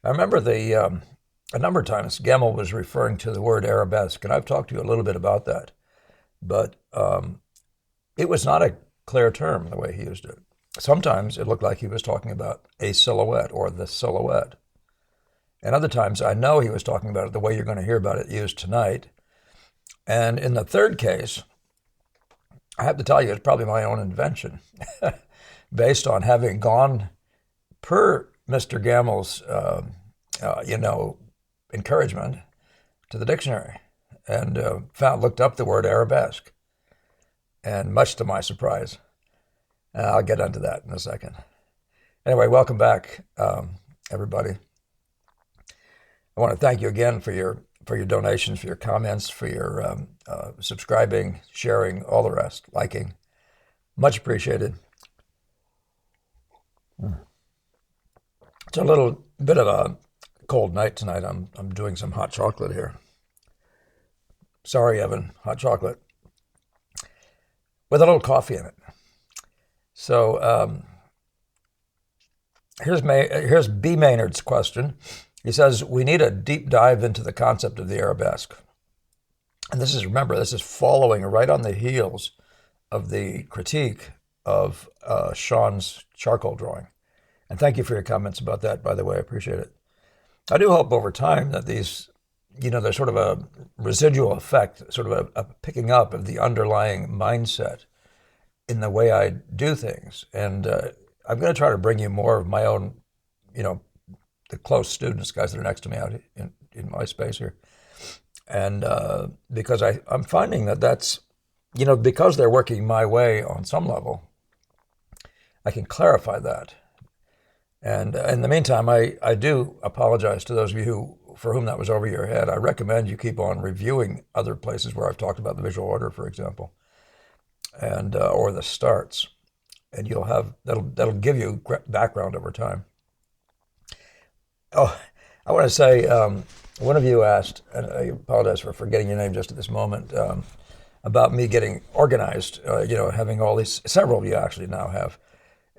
I remember a number of times Gemmell was referring to the word arabesque, and I've talked to you a little bit about that, but it was not a clear term the way he used it. Sometimes it looked like he was talking about a silhouette or the silhouette. And other times I know he was talking about it the way you're going to hear about it used tonight. And in the third case, I have to tell you, it's probably my own invention based on having gone per Mr. Gemmell's, encouragement to the dictionary and looked up the word arabesque. And much to my surprise, I'll get into that in a second. Anyway, welcome back, everybody. I want to thank you again for your donations, for your comments, for your subscribing, sharing, all the rest, liking. Much appreciated. It's a little bit of a cold night tonight. I'm doing some hot chocolate here. Sorry, Evan, hot chocolate with a little coffee in it. So here's B Maynard's question. He says, we need a deep dive into the concept of the arabesque. And remember, this is following right on the heels of the critique of Sean's charcoal drawing. And thank you for your comments about that, by the way. I appreciate it. I do hope over time that these, there's sort of a residual effect, sort of a picking up of the underlying mindset in the way I do things. And I'm going to try to bring you more of my own, the close students, guys that are next to me out in my space here. And because I'm finding that's, because they're working my way on some level, I can clarify that. And in the meantime, I do apologize to those of you for whom that was over your head. I recommend you keep on reviewing other places where I've talked about the visual order, for example, and or the starts, and you'll have that'll give you background over time. Oh, I want to say one of you asked, and I apologize for forgetting your name just at this moment, about me getting organized. Having all these, several of you actually now have.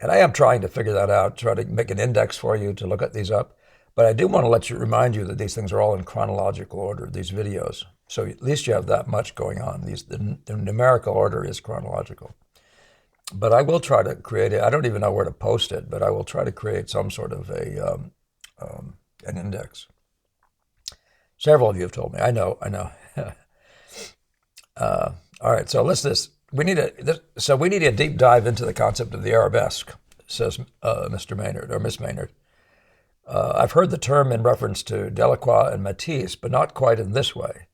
And I am trying to figure that out, try to make an index for you to look at these up. But I do want to remind you that these things are all in chronological order, these videos. So at least you have that much going on. The numerical order is chronological. But I will try to create it. I don't even know where to post it, but I will try to create some sort of an index. Several of you have told me. I know. All right, so we need a deep dive into the concept of the arabesque, says Mr. Maynard or Miss Maynard. I've heard the term in reference to Delacroix and Matisse, but not quite in this way.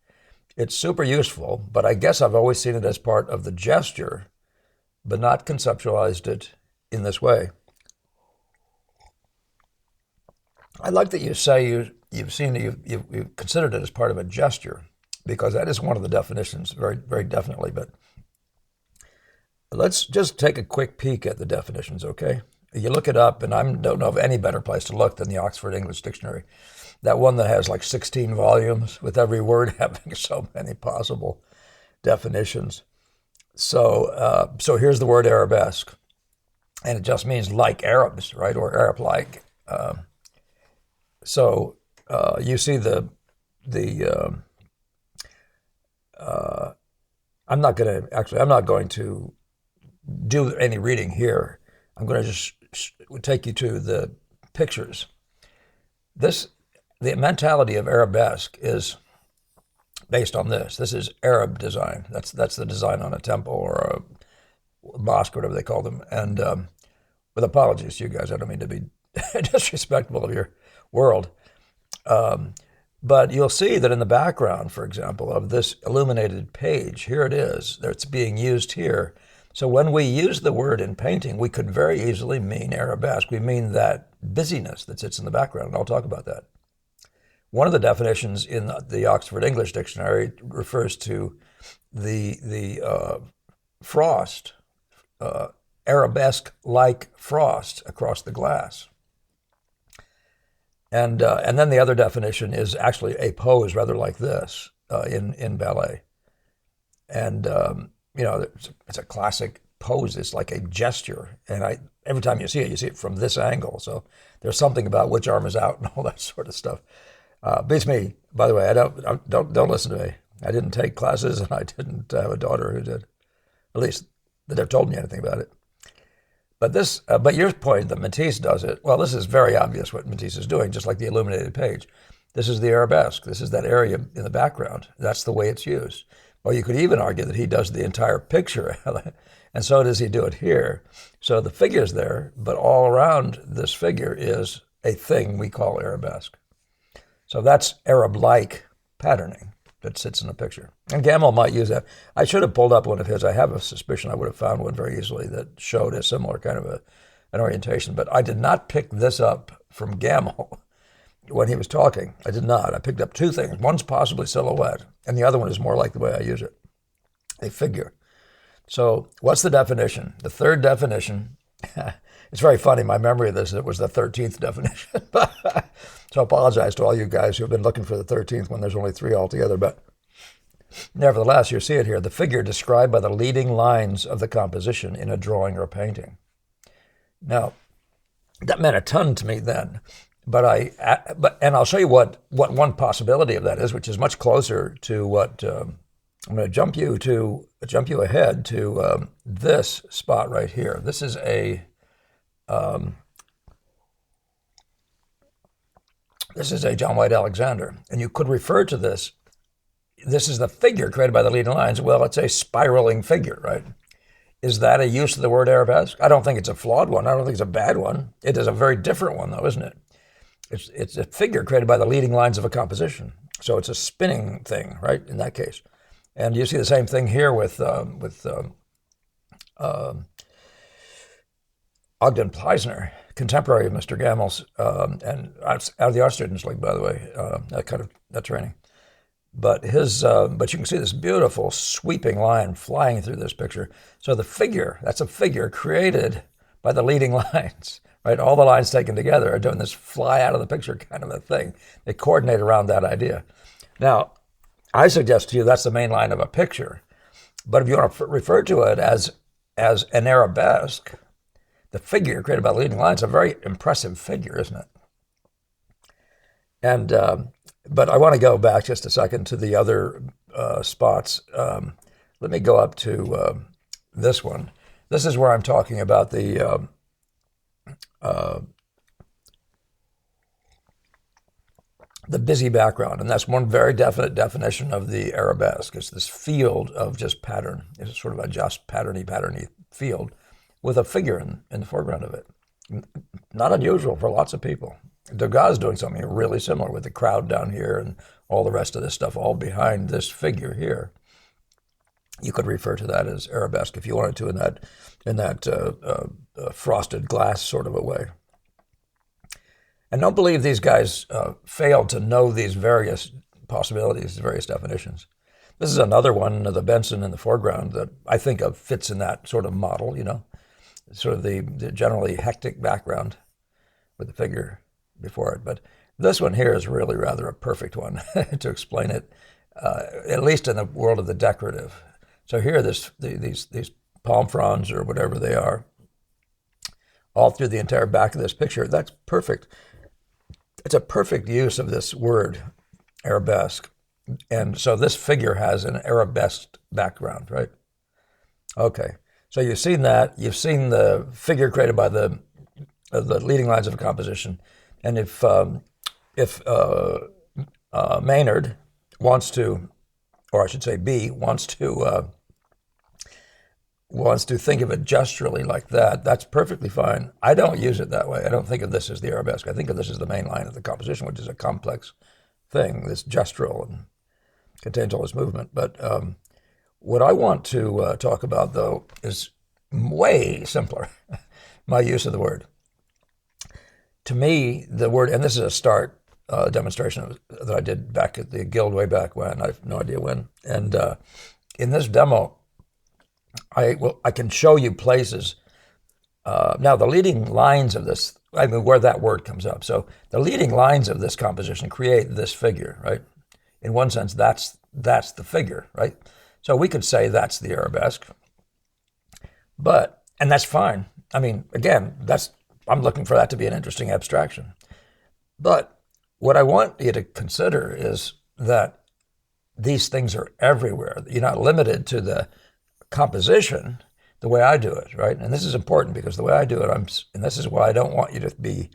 It's super useful, but I guess I've always seen it as part of the gesture, but not conceptualized it in this way. I like that you say you've considered it as part of a gesture, because that is one of the definitions, very, very definitely. But let's just take a quick peek at the definitions, okay? You look it up, and I don't know of any better place to look than the Oxford English Dictionary. That one that has like 16 volumes with every word having so many possible definitions. So here's the word arabesque, and it just means like Arabs, right, or Arab-like. You see I'm not going to do any reading here. I'm going to just take you to the pictures. The mentality of Arabesque is based on this. This is Arab design. That's the design on a temple or a mosque, whatever they call them. And with apologies to you guys, I don't mean to be disrespectful of your world. But you'll see that in the background, for example, of this illuminated page, here it is. It's being used here. So when we use the word in painting, we could very easily mean arabesque. We mean that busyness that sits in the background, and I'll talk about that. One of the definitions in the Oxford English Dictionary refers to the frost, arabesque-like frost across the glass. And then the other definition is actually a pose rather like this in ballet. And, it's a classic pose. It's like a gesture. And every time you see it from this angle. So there's something about which arm is out and all that sort of stuff. Beats me. By the way, don't listen to me. I didn't take classes, and I didn't have a daughter who did. At least that they've told me anything about it. But your point that Matisse does it, well, this is very obvious what Matisse is doing, just like the illuminated page. This is the arabesque. This is that area in the background. That's the way it's used. Well, you could even argue that he does the entire picture, and so does he do it here. So the figure's there, but all around this figure is a thing we call arabesque. So that's Arab-like patterning that sits in the picture. And Gamel might use that. I should have pulled up one of his. I have a suspicion I would have found one very easily that showed a similar kind of an orientation. But I did not pick this up from Gamel when he was talking. I did not. I picked up two things. One's possibly silhouette, and the other one is more like the way I use it, a figure. So what's the definition? The third definition, it's very funny, my memory of this, it was the 13th definition. So I apologize to all you guys who have been looking for the 13th when there's only 3 altogether. But nevertheless, you see it here. The figure described by the leading lines of the composition in a drawing or painting. Now, that meant a ton to me then. And I'll show you what one possibility of that is, which is much closer to what I'm going to jump you ahead to this spot right here. This is a John White Alexander, and you could refer to this. This is the figure created by the leading lines. Well, it's a spiraling figure, right? Is that a use of the word arabesque? I don't think it's a flawed one. I don't think it's a bad one. It is a very different one, though, isn't it? It's a figure created by the leading lines of a composition. So it's a spinning thing, right, in that case. And you see the same thing here with Ogden Pleissner, contemporary of Mr. Gamel's, and out of the Art Students League, by the way, that training. But you can see this beautiful sweeping line flying through this picture. So the figure, that's a figure created by the leading lines, right? All the lines taken together are doing this fly out of the picture kind of a thing. They coordinate around that idea. Now, I suggest to you that's the main line of a picture. But if you want to refer to it as an arabesque, the figure created by the leading lines is a very impressive figure, isn't it? And but I want to go back just a second to the other spots. Let me go up to this one. This is where I'm talking about the busy background, and that's one very definite definition of the arabesque. It's this field of just pattern. It's sort of a just patterny field with a figure in the foreground of it. Not unusual for lots of people. Degas is doing something really similar with the crowd down here and all the rest of this stuff all behind this figure here. You could refer to that as arabesque if you wanted to in that frosted glass sort of a way. And don't believe these guys failed to know these various possibilities, various definitions. This is another one, the Benson in the foreground, that I think of fits in that sort of model, sort of the generally hectic background with the figure before it. But this one here is really rather a perfect one to explain it, at least in the world of the decorative. So here, these palm fronds or whatever they are, all through the entire back of this picture. That's perfect. It's a perfect use of this word, arabesque. And so this figure has an arabesque background, right? Okay. So you've seen that. You've seen the figure created by the leading lines of a composition. And if Maynard wants to, or I should say B, wants to think of it gesturally like that, that's perfectly fine. I don't use it that way. I don't think of this as the arabesque. I think of this as the main line of the composition, which is a complex thing, this gestural and contains all this movement. But what I want to talk about, though, is way simpler, my use of the word. To me, the word, and this is a start demonstration that I did back at the Guild way back when, I have no idea when. And in this demo, I can show you places. Now, the leading lines of this, I mean, where that word comes up. So the leading lines of this composition create this figure, right? In one sense, that's the figure, right? So we could say that's the arabesque. And that's fine. I mean, again, I'm looking for that to be an interesting abstraction. But what I want you to consider is that these things are everywhere. You're not limited to the composition the way I do it, right? And this is important because the way I do it, and this is why I don't want you to be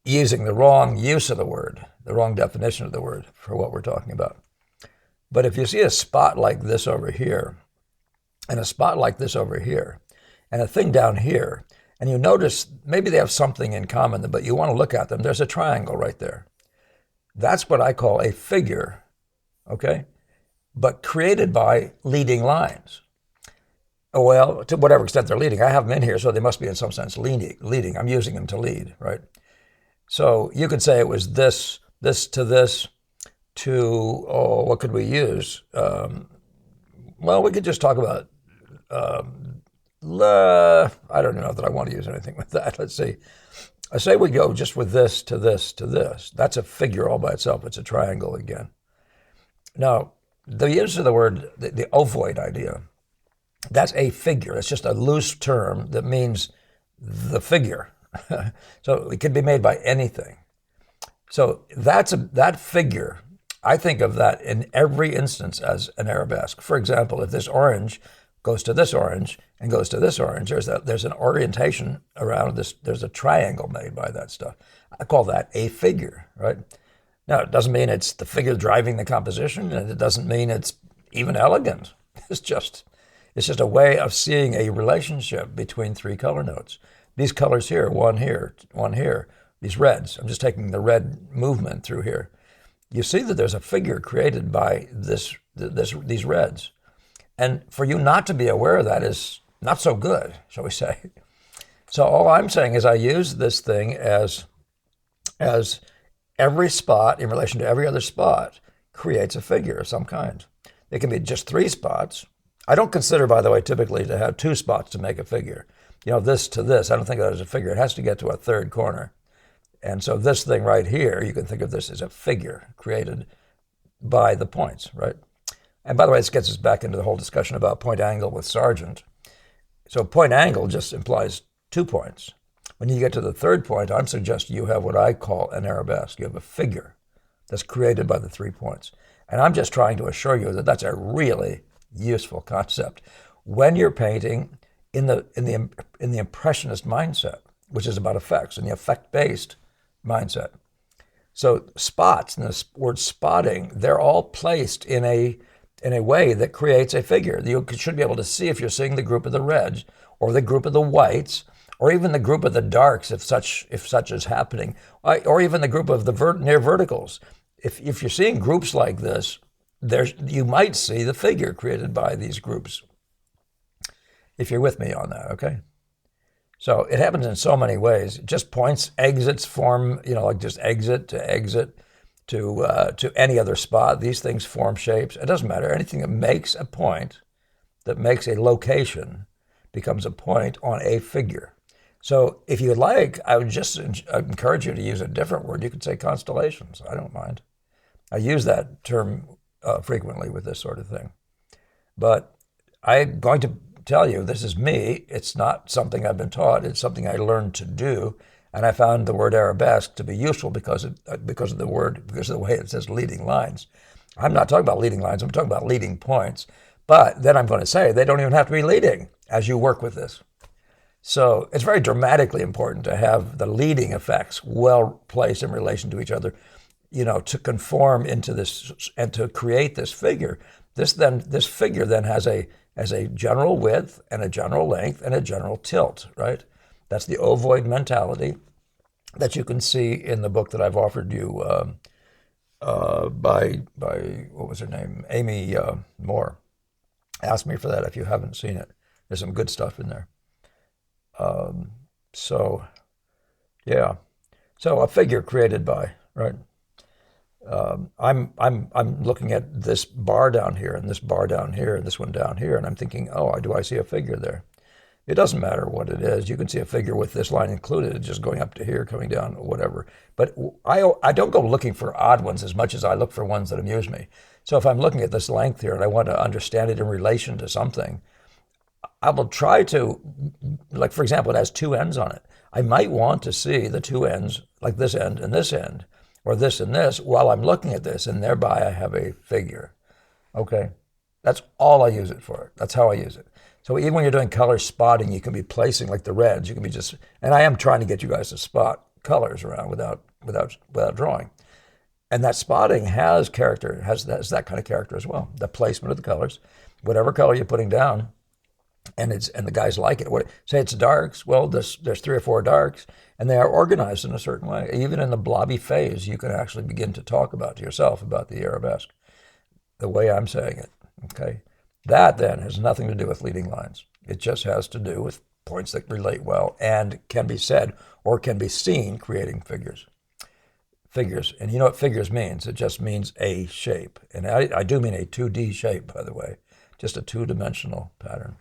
using the wrong use of the word, the wrong definition of the word for what we're talking about. But if you see a spot like this over here, and a spot like this over here, and a thing down here, and you notice maybe they have something in common, but you want to look at them, there's a triangle right there. That's what I call a figure, okay? But created by leading lines. Well, to whatever extent they're leading. I have them in here, so they must be in some sense leading. I'm using them to lead, right? So you could say it was this to this to, what could we use? Well, we could just talk about, I don't know that I want to use anything with that. Let's see. I say we go just with this to this to this. That's a figure all by itself. It's a triangle again. Now, the use of the word, the ovoid idea, that's a figure. It's just a loose term that means the figure. So it can be made by anything. So that figure, I think of that in every instance as an arabesque. For example, if this orange goes to this orange and goes to this orange, there's an orientation around this. There's a triangle made by that stuff. I call that a figure, right? Now, it doesn't mean it's the figure driving the composition, and it doesn't mean it's even elegant. It's just a way of seeing a relationship between three color notes. These colors here, one here, these reds. I'm just taking the red movement through here. You see that there's a figure created by these reds. And for you not to be aware of that is not so good, shall we say. So all I'm saying is I use this thing as every spot in relation to every other spot creates a figure of some kind. It can be just three spots. I don't consider, by the way, typically to have two spots to make a figure. This to this, I don't think of that as a figure. It has to get to a third corner. And so this thing right here, you can think of this as a figure created by the points, right? And by the way, this gets us back into the whole discussion about point angle with Sargent. So point angle just implies 2 points. When you get to the third point, I'm suggesting you have what I call an arabesque. You have a figure that's created by the 3 points. And I'm just trying to assure you that that's a really useful concept when you're painting in the impressionist mindset, which is about effects, and the effect-based mindset. So spots, and the word spotting, they're all placed in a way that creates a figure. You should be able to see if you're seeing the group of the reds, or the group of the whites, or even the group of the darks, if such is happening, or even the group of the near verticals. If you're seeing groups like this, you might see the figure created by these groups. If you're with me on that, okay? So it happens in so many ways. Just points, exits form, like just exit to any other spot. These things form shapes. It doesn't matter. Anything that makes a point, that makes a location, becomes a point on a figure. So if you like, I would just encourage you to use a different word. You could say constellations. I don't mind. I use that term frequently with this sort of thing. But I'm going to tell you, this is me. It's not something I've been taught. It's something I learned to do. And I found the word arabesque to be useful because of the way it says leading lines. I'm not talking about leading lines. I'm talking about leading points. But then I'm going to say they don't even have to be leading as you work with this. So it's very dramatically important to have the leading effects well placed in relation to each other, to conform into this and to create this figure. This figure then has a general width and a general length and a general tilt, right? That's the ovoid mentality that you can see in the book that I've offered you by what was her name? Amy Moore. Ask me for that if you haven't seen it. There's some good stuff in there. So a figure created by, right? I'm looking at this bar down here and this bar down here and this one down here, and I'm thinking, do I see a figure there? It doesn't matter what it is. You can see a figure with this line included, just going up to here, coming down, whatever. But I don't go looking for odd ones as much as I look for ones that amuse me. So if I'm looking at this length here and I want to understand it in relation to something, I will try to, like for example, it has two ends on it. I might want to see the two ends, like this end and this end, or this and this, while I'm looking at this, and thereby I have a figure. Okay? That's all I use it for. That's how I use it. So even when you're doing color spotting, you can be placing like the reds. You can be just, and I am trying to get you guys to spot colors around without drawing. And that spotting has character, has that kind of character as well. The placement of the colors, whatever color you're putting down, and the guys like it. Say it's darks. Well, there's 3 or 4 darks, and they are organized in a certain way. Even in the blobby phase, you can actually begin to talk about to yourself about the arabesque, the way I'm saying it. Okay. That then has nothing to do with leading lines. It just has to do with points that relate well and can be said or can be seen creating figures. Figures, and you know what figures means? It just means a shape. And I do mean a 2D shape, by the way, just a 2-dimensional pattern.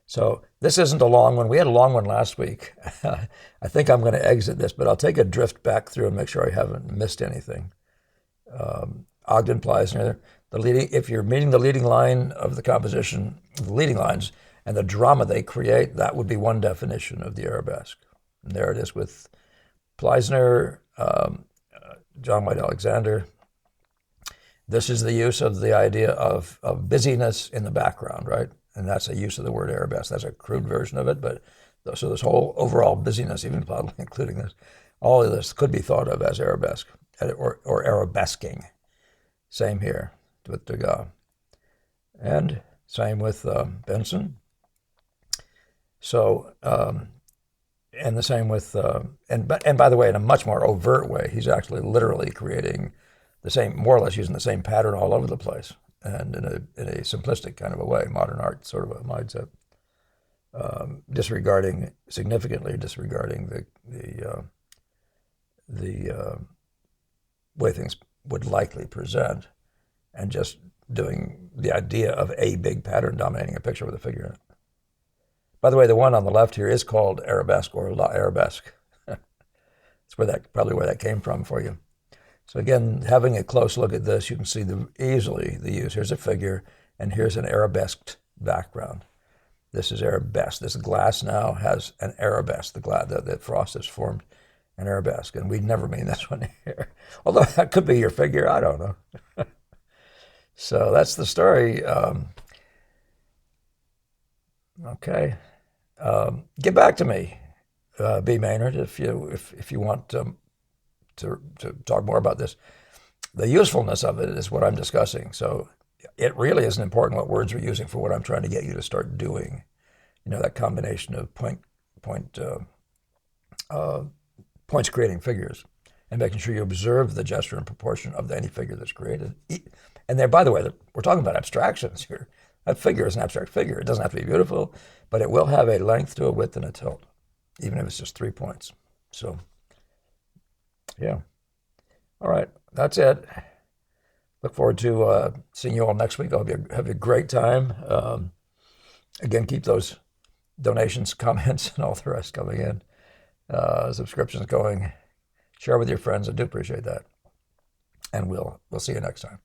So this isn't a long one. We had a long one last week. I think I'm going to exit this, but I'll take a drift back through and make sure I haven't missed anything. Ogden Pleissner, if you're meeting the leading line of the composition, the leading lines, and the drama they create, that would be one definition of the arabesque. And there it is with Pleissner, John White Alexander. This is the use of the idea of busyness in the background, right? And that's a use of the word arabesque. That's a crude version of it, but so this whole overall busyness, even including this, all of this could be thought of as arabesque or arabesquing. Same here with Degas. And same with Benson. So, and the same with, and by the way, in a much more overt way, he's actually literally creating the same, more or less using the same pattern all over the place, and in a simplistic kind of a way, modern art sort of a mindset, significantly disregarding the way things would likely present, and just doing the idea of a big pattern dominating a picture with a figure in it. By the way, the one on the left here is called Arabesque or La Arabesque. That's probably where that came from for you. So again, having a close look at this, you can see easily the use. Here's a figure, and here's an arabesqued background. This is arabesque. This glass now has an arabesque. The frost has formed an arabesque, and we'd never mean this one here. Although that could be your figure, I don't know. So that's the story. Okay. Get back to me, B Maynard, if you want to talk more about this. The usefulness of it is what I'm discussing. So it really isn't important what words we're using for what I'm trying to get you to start doing. You know, that combination of points creating figures and making sure you observe the gesture and proportion of any figure that's created. And there, by the way, we're talking about abstractions here. That figure is an abstract figure. It doesn't have to be beautiful, but it will have a length to a width and a tilt, even if it's just 3 points. So, yeah. All right, that's it. Look forward to seeing you all next week. I hope you have a great time. Again, keep those donations, comments, and all the rest coming in. Subscriptions going. Share with your friends. I do appreciate that. And we'll see you next time.